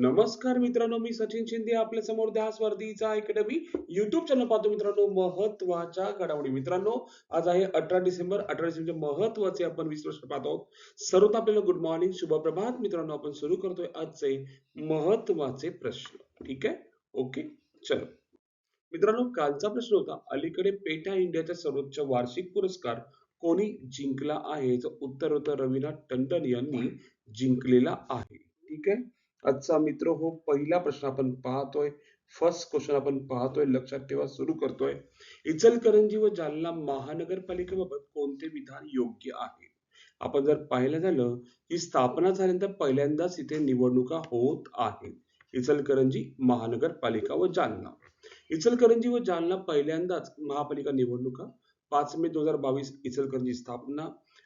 नमस्कार मित्रांनो, मी सचिन शिंदे आपल्या समोर ध्यास वर्धीचा अकॅडमी युट्यूब चॅनल पाहतो. मित्रांनो, महत्वाच्या घडामोडी. मित्रांनो, आज आहे 18 डिसेंबर. 18 डिसेंबरचे महत्वाचे आपण 20 प्रश्न पाहतो. सर्वत आपल्याला गुड मॉर्निंग, शुभ प्रभात. मित्रांनो, आपण सुरू करतोय आजचे महत्वाचे प्रश्न. ठीक आहे, ओके, चलो. मित्रांनो, कालचा प्रश्न होता, अलीकडे पेटा इंडियाचा सर्वोच्च वार्षिक पुरस्कार कोणी जिंकला आहे? याचं उत्तर होतं रवीना टंडन यांनी जिंकलेला आहे. ठीक आहे. आजचा मित्र हो पहिला प्रश्न आपण पाहतोय. फर्स्ट क्वेश्चन आपण पाहतोय, लक्षात ठेवा. सुरू करतोय. इचलकरंजी व जालना महानगरपालिकेबाबत कोणते विधान योग्य आहे? आपण जर पाहिलं झालं, ही स्थापना झाल्यानंतर पहिल्यांदाच इथे निवडणुका होत आहेत. इचलकरंजी महानगरपालिका व जालना. इचलकरंजी व जालना पहिल्यांदाच महापालिका निवडणुका. 5 मे 2022 इचलकरंजी स्थापना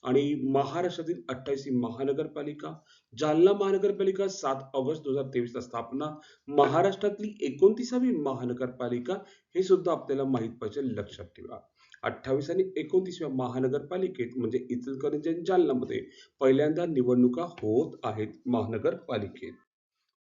आणि महाराष्ट्रातील 28वी महानगरपालिका. जालना महानगरपालिका 7 ऑगस्ट 2023 ला स्थापना. महाराष्ट्रातली 29वी महानगरपालिका. हे सुद्धा आपल्याला माहित पाहिजे, लक्षात ठेवा. 28 आणि 29व्या महानगरपालिकेत म्हणजे इचलकरंजी आणि जालन्यामध्ये पहिल्यांदा निवडणुका होत आहेत महानगरपालिकेत.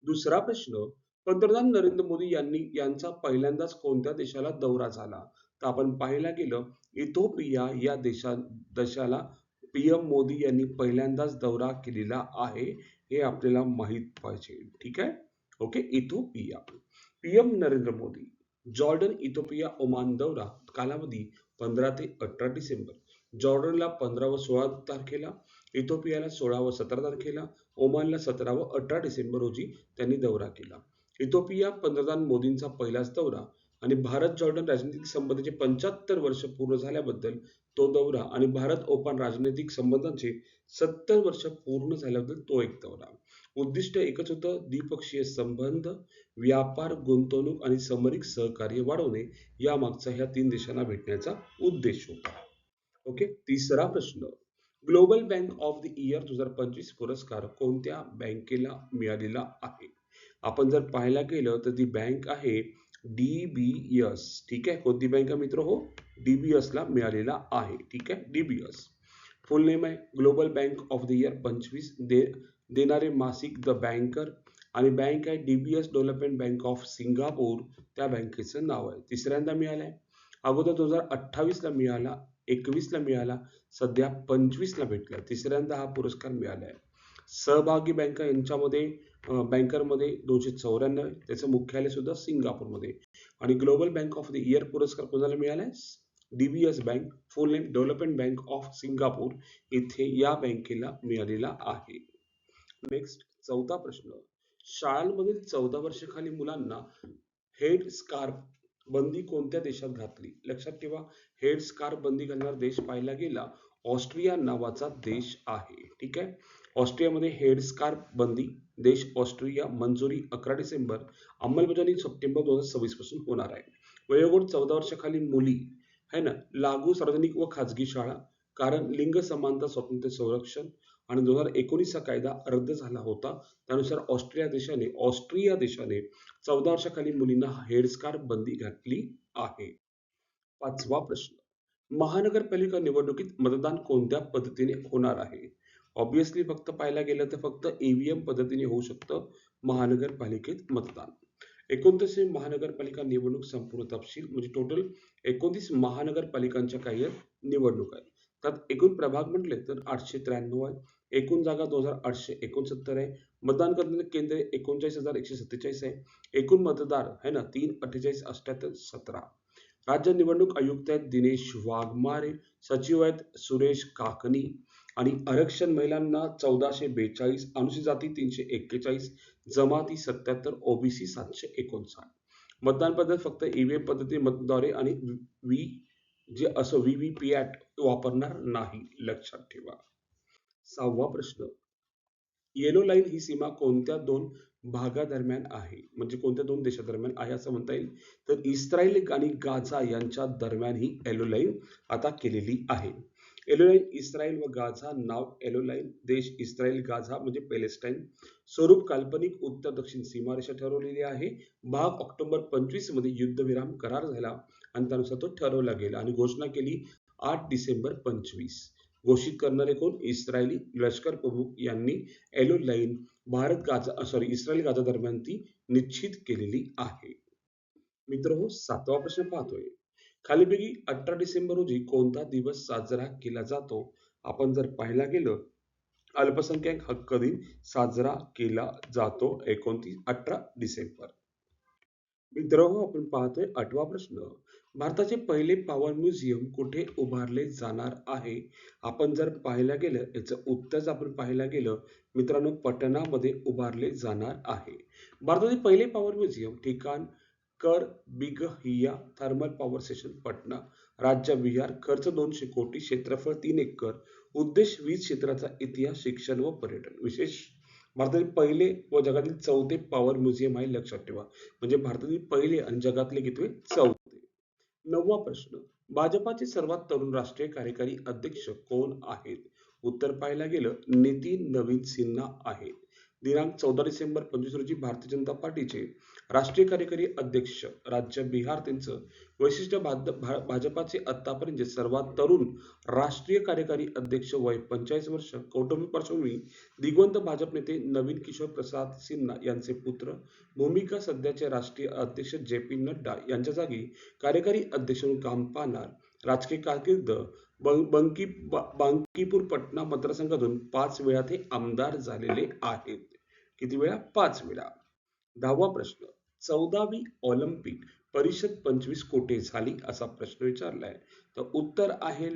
दुसरा प्रश्न, पंतप्रधान नरेंद्र मोदी यांचा पहिल्यांदाच कोणत्या देशाला दौरा झाला? तर आपण पाहायला गेलं, इथिओपिया या देशाला पीएम मोदी यांनी पहिल्यांदाच दौरा केलेला आहे. हे आपल्याला माहित पाहिजे. ठीक आहे, okay. Ethiopia. PM Narendra Modi Jordan, Ethiopia, Oman दौरा. कालावधी 15 ते 18 डिसेंबर. जॉर्डनला 15 व 16 तारखेला, इथिओपियाला 16 व 17 तारखेला, ओमानला 17 व 18 डिसेंबर रोजी त्यांनी दौरा केला. इथिओपिया पंतप्रधान मोदींचा पहिलाच दौरा आणि भारत जॉर्डन राजनैतिक संबंधांचे 75 वर्ष पूर्ण झाल्याबद्दल तो दौरा आणि भारत ओमान राजनैतिक संबंधांचे 70 वर्ष पूर्ण झाल्याबद्दल तो एक दौरा. उद्दिष्ट एकच होतं, द्विपक्षीय संबंध, व्यापार, गुंतवणूक आणि सामरिक सहकार्य वाढवणे. या मागचा ह्या 3 देशांना भेटण्याचा उद्देश होता. ओके. तिसरा प्रश्न, global bank of the year 2025 पुरस्कार कोणत्या बँकेला मिळालेला आहे? आपण जर पाहायला गेलं तर ती बँक आहे डीबीएस. ठीक आहे, कोणती बँक आहे मित्र हो? डीबीएस ला मिळालेला आहे. ठीक आहे, डीबीएस. फुल नेम आहे global bank of the year 25. देणारे मासिक द बँकर आणि बँक आहे DBS development bank of Singapore. त्या बँकेचं नाव आहे. तिसऱ्यांदा मिळालंय. अगोदर 2028 ला मिळाला, 21 ला मिळाला, सध्या 25 ला भेटला. तिसऱ्यांदा हा पुरस्कार मिळाला आहे. सहभागी बँका यांच्यामध्ये बँकरमध्ये 294, त्याचं मुख्यालय सुद्धा सिंगापूरमध्ये. आणि global bank of the year पुरस्कार कोणाला मिळालाय? DBS bank, full name development bank of Singapore, इथे या बँकेला मिळालेला आहे. नेक्स्ट, चौथा प्रश्न, शाळांमधील 14 वर्षाखाली मुलांना हेड स्कार्फ बंदी कोणत्या देशात घातली? लक्षात ठेवा, हेड स्कार्फ बंदी घालणारा देश पाहायला गेला ऑस्ट्रिया नावाचा देश आहे. ठीक आहे, ऑस्ट्रियामध्ये हेड स्कार्फ बंदी देश ऑस्ट्रिया. मंजुरी 11 डिसेंबर. अंमलबजावणी सप्टेंबर 2026 पासून होणार आहे. वयोगट 14 वर्षाखाली मुली है ना, लागू सार्वजनिक व खाजगी शाळा. कारण लिंग समानता, स्वातंत्र्य, संरक्षण आणि 2019 चा कायदा रद्द झाला होता. त्यानुसार ऑस्ट्रिया देशाने 14 वर्षाखाली मुलींना हेडस्कार्फ बंदी घातली आहे. पाचवा प्रश्न, महानगरपालिका निवडणुकीत मतदान कोणत्या पद्धतीने होणार आहे? ऑब्विसली फक्त पाहायला गेलं तर फक्त ईव्हीएम पद्धतीने होऊ शकतं महानगरपालिकेत मतदान. 29 महानगरपालिका निवडणूक संपूर्ण तपशील म्हणजे टोटल 29 महानगरपालिकांच्या काही निवडणूक आहेत. त्यात एकूण प्रभाग म्हटले तर 893 आहे. एकूण जागा 2869 आहे. मतदान करणारे केंद्रे 39,147 आहे. एकूण मतदार आहे ना 348,78,17. राज्य निवडणूक आयुक्त आहेत दिनेश वाघमारे. सचिव आहेत सुरेश काकणी. आणि आरक्षण महिलांना 1442, अनुसूचित जाती 341, जमाती 77, ओबीसी 759. मतदान पद्धत फक्त ईव्हीएम पद्धतीद्वारे आणि व्हीव्हीपॅट वापरणार नाही, लक्षात ठेवा. सहावा प्रश्न, येलो लाईन ही सीमा कोणत्या दोन भागादरम्यान आहे? म्हणजे कोणत्या दोन देशादरम्यान आहे असं म्हणता येईल. तर इस्रायल आणि गाझा यांच्या दरम्यान ही येलो लाईन आता केलेली आहे. येलो लाईन इस्रायल व गाझा. नाव येलो लाईन. देश इस्रायल, गाझा म्हणजे पॅलेस्टाईन. स्वरूप काल्पनिक उत्तर दक्षिण सीमारेषा ठरवलेली आहे. भाग ऑक्टोबर 25 मध्ये युद्धविराम करार झाला आणि त्यानुसार तो ठरवला गेला आणि घोषणा केली 8 डिसेंबर 25. घोषित करणारे कोण? इस्रायली लष्कर प्रमुख यांनी एलो लाईन इस्रायल गाझा दरम्यान ती निश्चित केलेली आहे. मित्र 7वा प्रश्न पाहतोय. खालीलपैकी 18 डिसेंबर रोजी कोणता दिवस साजरा केला जातो? आपण जर पाहायला गेलं, अल्पसंख्याक हक्क दिन साजरा केला जातो 18 डिसेंबर. मित्रांनो, आपण पाहतोय 8वा प्रश्न. भारताचे पहिले पॉवर म्युझियम कुठे उभारले जाणार आहे? आपण जर पाहायला गेलं, याचं उत्तर आपण पाहायला गेलं, मित्रांनो, पटनामध्ये उभारले जाणार आहे. भारताचे पहिले पॉवर म्युझियम ठिकाण कर बिगहिया थर्मल पॉवर स्टेशन पटना, राज्य बिहार, खर्च 200 कोटी, क्षेत्रफळ 3 एकर, उद्देश वीज क्षेत्राचा इतिहास, शिक्षण व पर्यटन. विशेष भारतातील पहिले व जगातील चौथे पॉवर म्युझियम आहे, लक्षात ठेवा. म्हणजे भारतातील पहिले आणि जगातले कितवे? चौथे. 9वा प्रश्न. भाजपाचे सर्वात तरुण राष्ट्रीय कार्यकारी अध्यक्ष कोण आहेत? उत्तर पाहायला गेलं, नितीन नवीन सिन्हा आहेत. दिनांक 14 डिसेंबर 25 रोजी भारतीय जनता पार्टीचे राष्ट्रीय कार्यकारी अध्यक्ष राज्य बिहार. त्यांचं वैशिष्ट्य भाजपाचे आतापर्यंत सर्वात तरुण राष्ट्रीय कार्यकारी अध्यक्ष, वय 45 वर्ष, कौटुंबिक पार्श्वभूमी दिग्वंत भाजप नेते नवीन किशोर प्रसाद सिन्हा यांचे पुत्र, भूमिका सध्याचे राष्ट्रीय अध्यक्ष जे पी नड्डा यांच्या जागी कार्यकारी अध्यक्ष म्हणून काम पाहणार. राजकीय कारकीर्द बांकीपूर पटना मतदारसंघातून 5 वेळा ते आमदार झालेले आहेत. किती वेळा? 5 वेळा. 10वा प्रश्न. 14वी ऑलिम्पिक परिषद 25 कोठे झाली असा प्रश्न विचारलाय. तर उत्तर आहे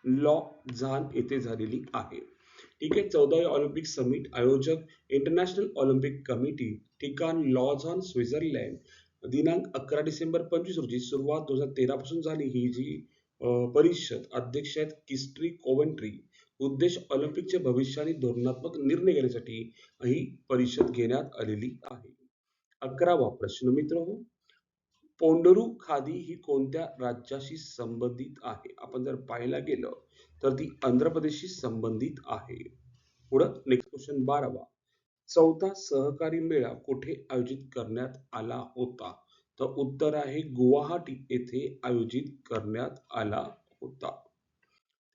लॉझान येथे झालेली आहे. ठीक आहे. 14वी ऑलिम्पिक समिट आयोजक इंटरनॅशनल ऑलिम्पिक कमिटी, ठिकाण लॉझान स्वित्झर्लंड, दिनांक 11 डिसेंबर 25 रोजी, सुरुवात 2013 पासून झाली. ही जी परिषद अध्यक्ष आहेत किस्ट्री कोवेंट्री. उद्देश ऑलिम्पिकचे भविष्य आणि धोरणात्मक निर्णय घेण्यासाठी ही परिषद घेण्यात आलेली आहे. 11वा प्रश्न मित्रांनो, पोंडरू खादी ही कोणत्या राज्याशी संबंधित आहे? आपण जर पाहायला गेलं तर ती आंध्र प्रदेशशी संबंधित आहे. पुढं नेक्स्ट क्वेश्चन 12वा. चौथा सहकारी मेळा कुठे आयोजित करण्यात आला होता? तर उत्तर आहे गुवाहाटी येथे आयोजित करण्यात आला होता.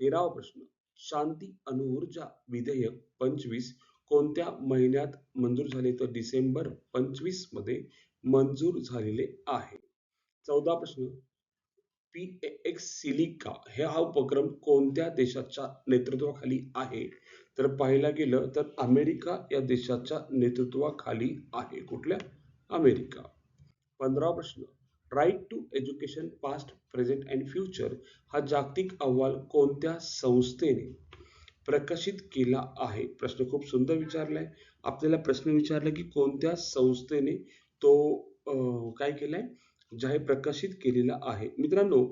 13वा प्रश्न. शांती अणुऊर्जा विधेयक 25 कोणत्या महिन्यात मंजूर झाले? तर डिसेंबर 25 मध्ये मंजूर झालेले आहे. 14 प्रश्न. PAX सिलिका हा उपक्रम कोणत्या देशाच्या नेतृत्वाखाली आहे? तर पाहायला गेलं तर अमेरिका या देशाच्या नेतृत्वाखाली आहे. कुठल्या? अमेरिका. 15वा प्रश्न. Right to education past present and future हा जागतिक अहवाल कोणत्या संस्थेने प्रकाशित केला आहे? प्रश्न खूप सुंदर विचारलाय. आपल्याला प्रश्न विचारला की कोणत्या संस्थेने तो काय केलाय? जाहीर प्रकाशित केलेला आहे. मित्रांनो,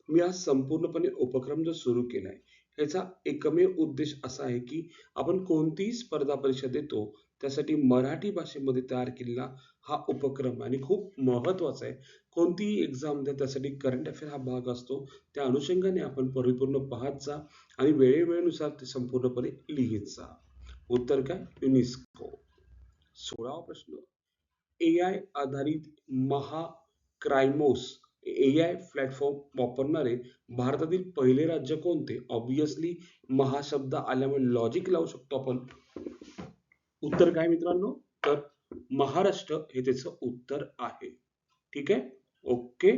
मी हा संपूर्णपणे उपक्रम जो सुरू केलाय, ह्याचा एकमेव उद्देश असा आहे की आपण कोणतीही स्पर्धा परीक्षा देतो त्यासाठी मराठी भाषेमध्ये तयार केलेला हा उपक्रम आणि खूप महत्वाचा आहे. कोणतीही एक्झाम द्या त्यासाठी करंट अफेअर हा भाग असतो. त्या अनुषंगाने आपण परिपूर्ण पाहत जा आणि वेळेवेळेनुसार ते संपूर्णपणे लिहित जा. उत्तर काय? युनेस्को. 16वा प्रश्न. AI आधारित महाक्रायमोस AI प्लॅटफॉर्म वापरणारे भारतातील पहिले राज्य कोणते? ऑब्विसली महाशब्द आल्यामुळे लॉजिक लावू शकतो आपण. उत्तर काय मित्रांनो? तर महाराष्ट्र हे त्याचं उत्तर आहे. ठीक आहे. ओके.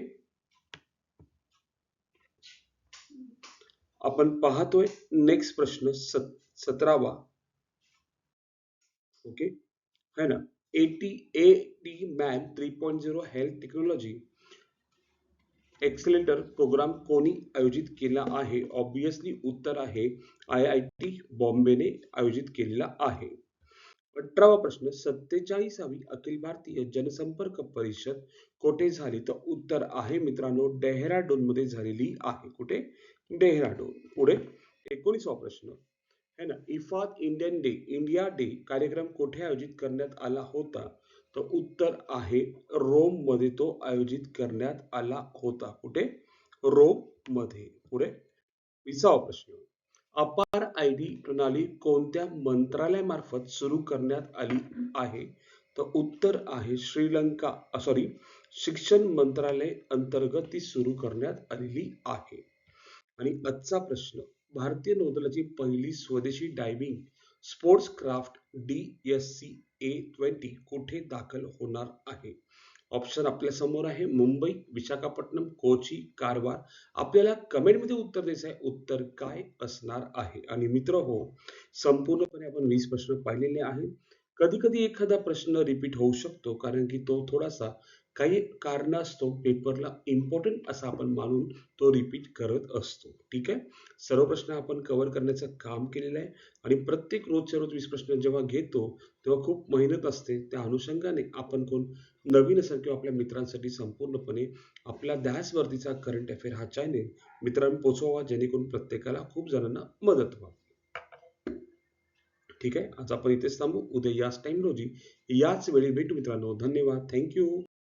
आपण पाहतोय नेक्स्ट प्रश्न 17वा. ओके है ना. AD man 3.0 health technology accelerator programme कोणी आयोजित केला आहे? ऑब्विसली उत्तर आहे IIT बॉम्बेने आयोजित केलेला आहे. 18वा प्रश्न. 47वी अखिल भारतीय जनसंपर्क परिषद कोठे झाली? तर उत्तर आहे मित्रांनो डेहराडून मध्ये झालेली आहे. कुठे? डेहराडून. पुढे 19वा प्रश्न है ना. इफाद इंडिया डे कार्यक्रम कोठे आयोजित करण्यात आला होता? तर उत्तर आहे रोम मध्ये तो आयोजित करण्यात आला होता. कुठे? रोम मध्ये. पुढे 20वा प्रश्न. अपार ID प्रणाली कोणत्या मंत्रालयामार्फत सुरू करण्यात आली आहे? तर उत्तर आहे शिक्षण मंत्रालय अंतर्गत ती सुरू करण्यात आलेली आहे. आणि आजचा प्रश्न भारतीय नौदलाची पहिली स्वदेशी डायव्हिंग स्पोर्ट्स क्राफ्ट DSC-A-20 कुठे दाखल होणार आहे? ऑप्शन आपल्या समोर आहे. मुंबई, विशाखापट्टणम, कोची, कारवार. आपल्याला कमेंटमध्ये उत्तर द्यायचं आहे. उत्तर काय असणार आहे? आणि मित्र हो, संपूर्णपणे आपण 20 प्रश्न पाहिलेले आहेत. कधी-कधी एखादा प्रश्न रिपीट होऊ शकतो, कारण की तो थोडासा काही कारणास्तव पेपरला इम्पोर्टंट असा आपण मानून तो रिपीट करत असतो. ठीक आहे? सर्व प्रश्न आपण कव्हर करण्याचं काम केलेलं आहे आणि प्रत्येक रोजच्या रोज 20 प्रश्न जेव्हा घेतो, तेव्हा खूप मेहनत असते. त्या अनुषंगाने आपण कोण नवीन असेल किंवा आपल्या मित्रांसाठी संपूर्णपणे आपला ध्यास वर्दीचा करंट अफेअर हा चॅनेल मित्रांनो पोहोचवावा, जेणेकरून प्रत्येकाला खूप जणांना मदत व्हावी. ठीक आहे, आज आपण इथेच थांबू. उद्या याच टाइम रोजी याच वेळी भेटू मित्रांनो. धन्यवाद. Thank you.